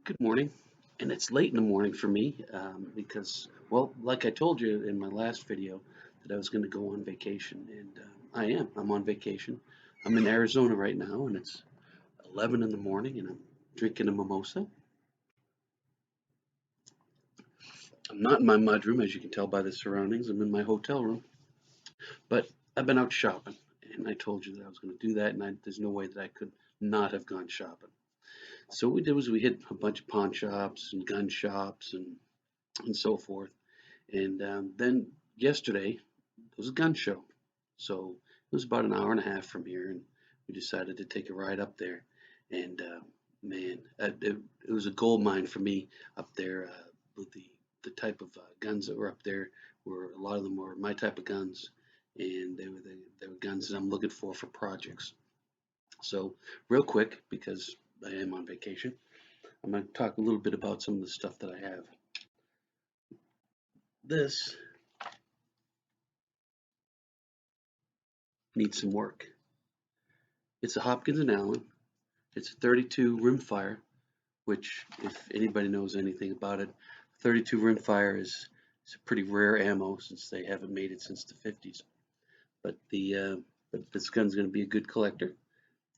Good morning, and it's late in the morning for me because, well, like I told you in my last video, that I was going to go on vacation, and I am. I'm on vacation. I'm in Arizona right now, and it's 11 in the morning, and I'm drinking a mimosa. I'm not in my mudroom, as you can tell by the surroundings. I'm in my hotel room, but I've been out shopping, and I told you that I was going to do that, and there's no way that I could not have gone shopping. So what we did was we hit a bunch of pawn shops and gun shops and so forth. And then yesterday was a gun show. So it was about an hour and a half from here, and we decided to take a ride up there. And man, it was a gold mine for me up there with the type of guns that were up there. Were a lot of them were my type of guns, and they were guns that I'm looking for projects. So real quick, because I am on vacation, I'm going to talk a little bit about some of the stuff that I have. This needs some work. It's a Hopkins and Allen. It's a 32 rimfire, which, if anybody knows anything about it, 32 rimfire is a pretty rare ammo since they haven't made it since the 50s. But this gun's going to be a good collector.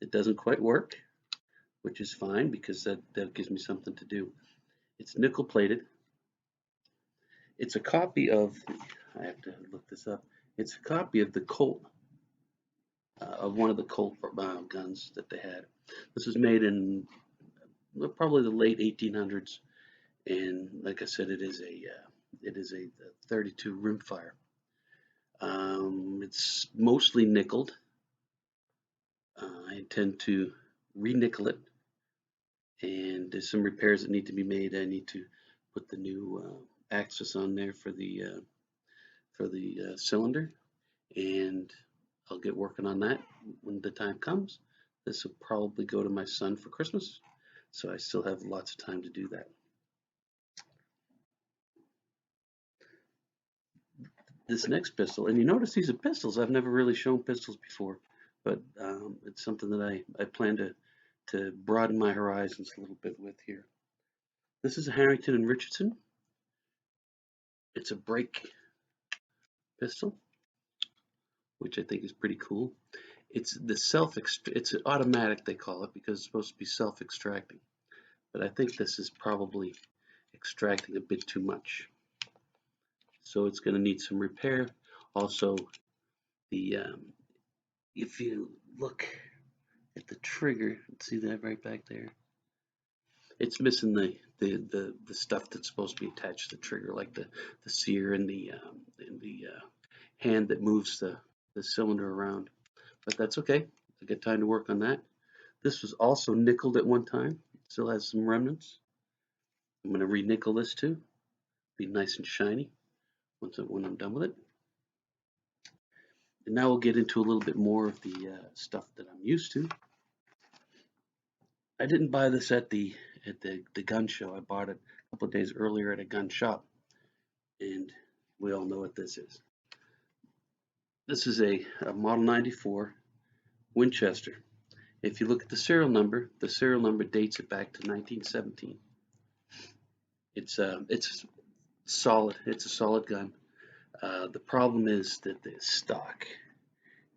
It doesn't quite work, which is fine because that gives me something to do. It's nickel plated. It's a copy of. I have to look this up. It's a copy of the Colt, of one of the Colt guns that they had. This was made in probably the late 1800s, and like I said, it is a 32 rimfire. It's mostly nickeled. I intend to re-nickel it, and there's some repairs that need to be made. I need to put the new axis on there for the cylinder, and I'll get working on that when the time comes. This will probably go to my son for Christmas, so I still have lots of time to do that. This next pistol, and you notice these are pistols. I've never really shown pistols before, but it's something that I plan to broaden my horizons a little bit with here. This is a Harrington and Richardson. It's a break pistol, which I think is pretty cool. It's an automatic, they call it, because it's supposed to be self-extracting. But I think this is probably extracting a bit too much. So it's going to need some repair. Also, the if you look at the trigger, see that right back there? It's missing the stuff that's supposed to be attached to the trigger, like the sear and the hand that moves the cylinder around. But that's okay. I got time to work on that. This was also nickeled at one time. Still has some remnants. I'm going to re-nickel this too. Be nice and shiny when I'm done with it. And now we'll get into a little bit more of the stuff that I'm used to. I didn't buy this at the gun show. I bought it a couple of days earlier at a gun shop, and we all know what this is. This is a Model 94 Winchester. If you look at the serial number dates it back to 1917. It's solid. It's a solid gun. The problem is that the stock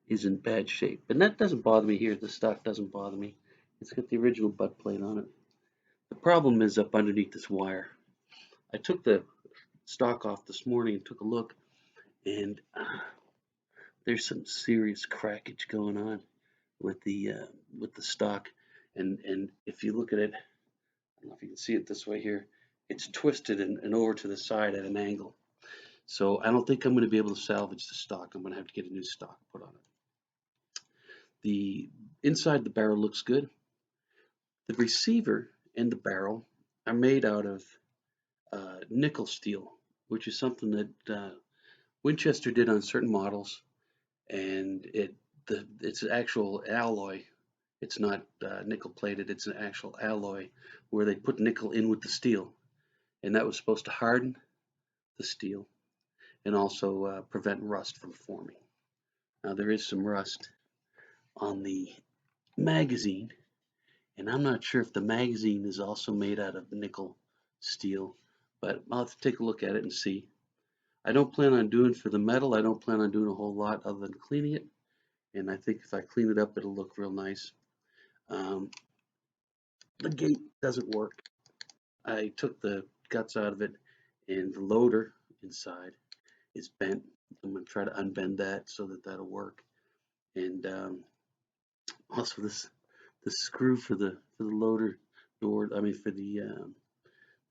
is in bad shape, and that doesn't bother me here. The stock doesn't bother me. It's got the original butt plate on it. The problem is up underneath this wire. I took the stock off this morning and took a look, and there's some serious crackage going on with the stock. And if you look at it, I don't know if you can see it this way here, it's twisted and over to the side at an angle. So I don't think I'm going to be able to salvage the stock. I'm going to have to get a new stock put on it. The inside the barrel looks good. The receiver and the barrel are made out of nickel steel, which is something that Winchester did on certain models, and it's an actual alloy. It's not nickel plated. It's an actual alloy where they put nickel in with the steel, and that was supposed to harden the steel and also prevent rust from forming. Now there is some rust on the magazine, And I'm not sure if the magazine is also made out of nickel steel, but I'll have to take a look at it and see. I don't plan on doing for the metal, I don't plan on doing a whole lot other than cleaning it. And I think if I clean it up, it'll look real nice. Um, the gate doesn't work. I took the guts out of it, and the loader inside is bent. I'm going to try to unbend that so that that'll work. And also the screw for the loader door. I mean for the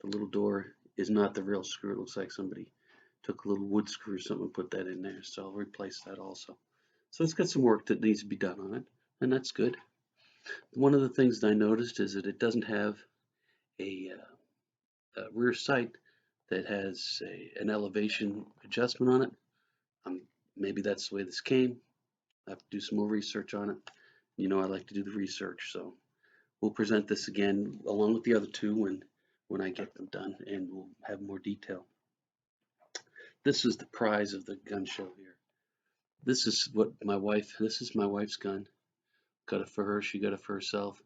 little door is not the real screw. It looks like somebody took a little wood screw or something and put that in there. So I'll replace that also. So it's got some work that needs to be done on it, and that's good. One of the things that I noticed is that it doesn't have a rear sight that has an elevation adjustment on it. Um, Maybe that's the way this came. I have to do some more research on it. You know, I like to do the research, so we'll present this again along with the other two when I get them done, and we'll have more detail. This is the prize of the gun show here. This is my wife's gun. Got it for her, she got it for herself.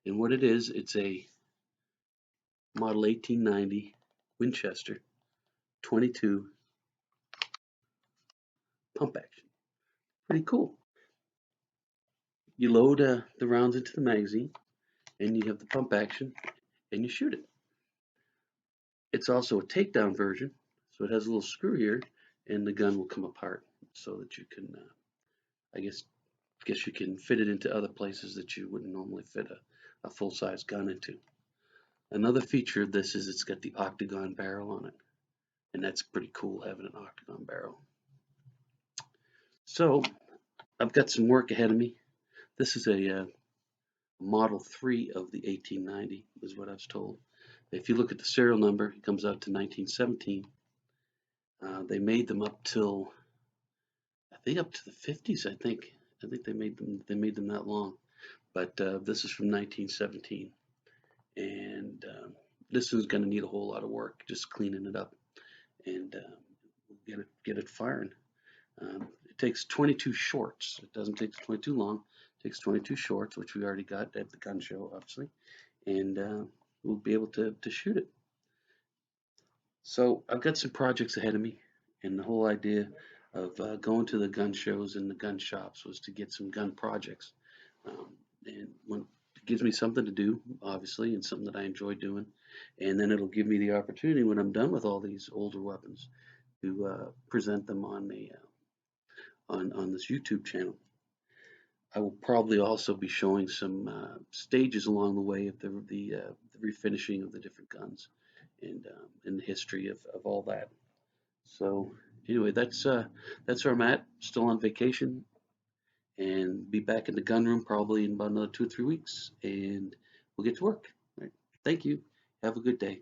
And what it is, it's a model 1890 Winchester 22 pump action. Pretty cool. You load the rounds into the magazine, and you have the pump action, and you shoot it. It's also a takedown version, so it has a little screw here, and the gun will come apart so that you can, I guess you can fit it into other places that you wouldn't normally fit a full-size gun into. Another feature of this is it's got the octagon barrel on it, and that's pretty cool having an octagon barrel. So I've got some work ahead of me. This is a Model 3 of the 1890 is what I was told. If you look at the serial number, it comes out to 1917. They made them up till I think up to the 50s. I think they made them that long. But this is from 1917, and this is going to need a whole lot of work, just cleaning it up and get it firing. It takes 22 shorts. It doesn't take 22 long. It takes 22 shorts, which we already got at the gun show, obviously, and we'll be able to shoot it. So I've got some projects ahead of me, and the whole idea of going to the gun shows and the gun shops was to get some gun projects. And when it gives me something to do, obviously, and something that I enjoy doing, and then it'll give me the opportunity when I'm done with all these older weapons to present them on this YouTube channel. I will probably also be showing some stages along the way of the refinishing of the different guns and the history of all that. So anyway, that's where I'm at. Still on vacation, and be back in the gun room probably in about another 2 or 3 weeks, and we'll get to work. All right. Thank you. Have a good day.